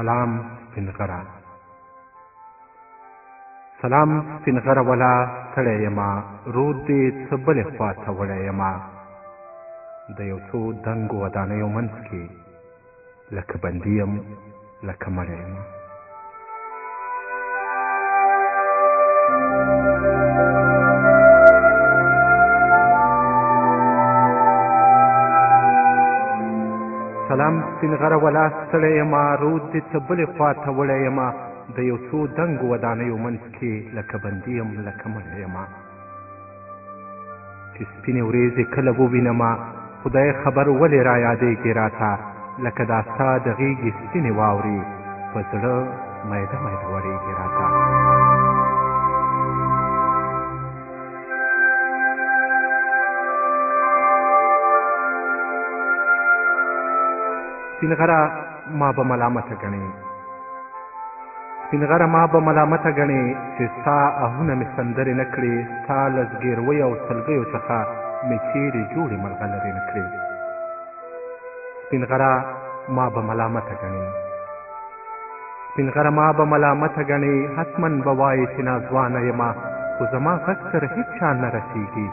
سلام سپین غره سلام سپین غره ولا ستړی یمه رود دې څه بلې خوا ته وړی یمه د یو څو دنګو ودانیو منځ کې لکه بندي یم لکه مړی یمه سلام سپین غره ولا ستړی یمه رود دې څه بلې خوا ته وړی یمه د یو څو دنګو ودانیو منځ کې لکه بندي یم لکه مړی یمه چې سپینې ورېځې کله ووینمه خدای خبر ولې را یادېږي راته لکه دا ستا د غېږې سپینې واورې په زړه میده میده وړېږي راته سپین غره ما به ملامته ګڼې سپین غره ما به ملامته ګڼې چې ستا آهونه مې سندرې نه کړې ستا له زګېرویو او سلګیو څخه مې چیرې جوړې مرغلرې نه کړې سپین غره ما به ملامته ګڼې سپین غره ما به ملامته ګڼې حتما به وایې چې ناځوانه یمه خو زما غږ سره هېڅ چا نه رسېږي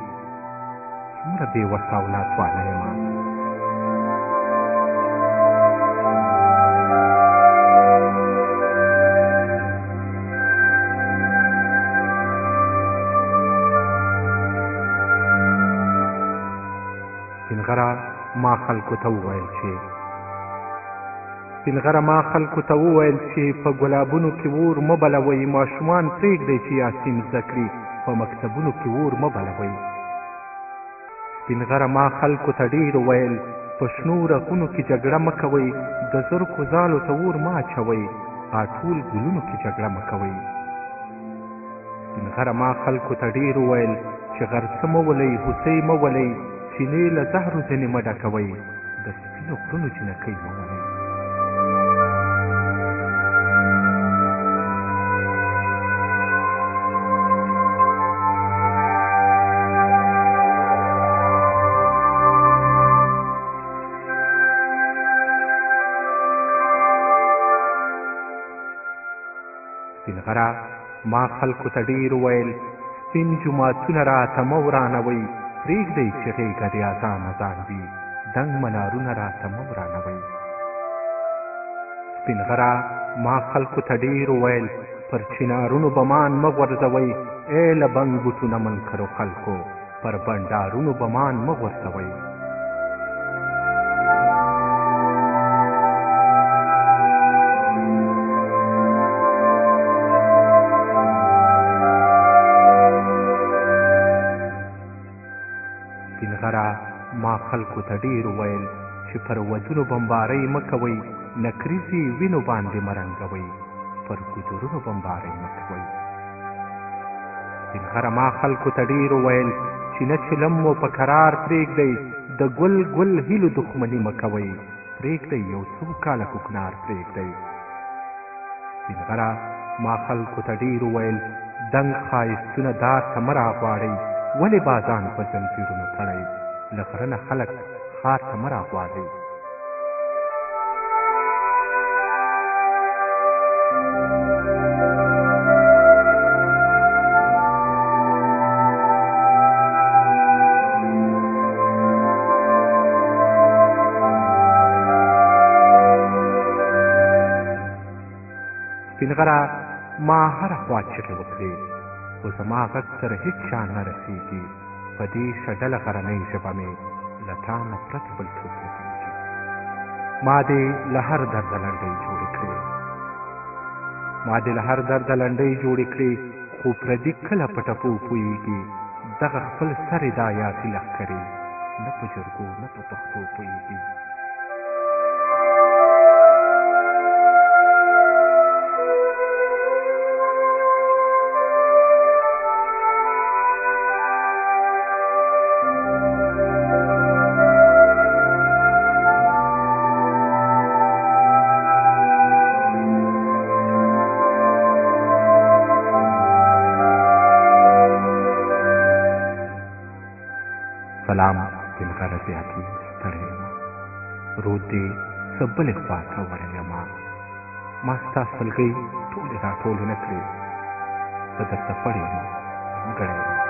څومره بې وسه او ناځوانه یمه سپین غره ما خلکو ته وویل چې سپین غره ما خلکو ته وویل چې په ګلابونو کې اور مه بلوئ ماشومان پرېږدئ چې یاسین زده کړي په مکتبونو کې اور مه بلوئ سپین غره ما خلکو ته ډېر وویل په شنو رغونو کې جګړه مه کوئ د زرکو ځالو ته اور مه اچوئ غاټول ګلونو کې جګړه مه کوئ سپین غره ما خلکو ته ډېر وویل چې غرڅه مه ولئ هوسۍ مه ولئ چینې له زهرو ځینې مه ډکوئ د سپینو غرونو جنکۍ مه ولئ سپین غره ما خلکو ته ډېر وویل سپین جوماتونه راته مه ورانوئ پرېږدئ چې غېږه د اذان اذان وي دنګ منارونه راته مه ورانوئ سپین غره ما خلکو ته ډېر وویل پر چنارونو بمان مه غورځوئ ای له بنګ بوټو نه منکرو خلکو پر بنډارونو بمان مه غورځوئ سپین غره ما خلکو ته ډېر وویل چې پر ودونو بمبارۍ مه کوئ نکریزې وینو باندې مه رنګوئ پر ګودرونو بمبارۍ مه کوئ سپین غره ما خلکو ته ډېر وویل چې نه چلم مو په قرار پرېږدئ د ګل ګل هیلو دښمني مه کوئ پرېږدئ یو څو کاله کوکنار پرېږدئ سپین غره ما خلکو ته ډېر وویل دنګ ښایستونه دار ته مه راغواړئ ولې بازان په زنځیرونو تړئ له غره نه خلک ښار ته مه راغواړئ سپین غره ما هره خوا چغې وکړې خو زما غږ سره هېڅ چا نه رسېږي په دې شډله غرنۍ ژبه مې له تا نه پرته بل څوک نه پوهېږي ما دې له هر درده لنډۍ جوړې کړې ما دې له هر درده لنډۍ جوړې کړې خو پردي کله په ټپو پوهېږي دغه خپل سر یې دا یاسي لښکرې نه په جرګو نه په پښتو پوهېږي سلام سپین غره زیاتې ستړی یم رود دې څه بلې خوا ته وړی یمه ما ستا سلګۍ ټولې راټولې نه کړې، زه درته پړ یم ګړی یم.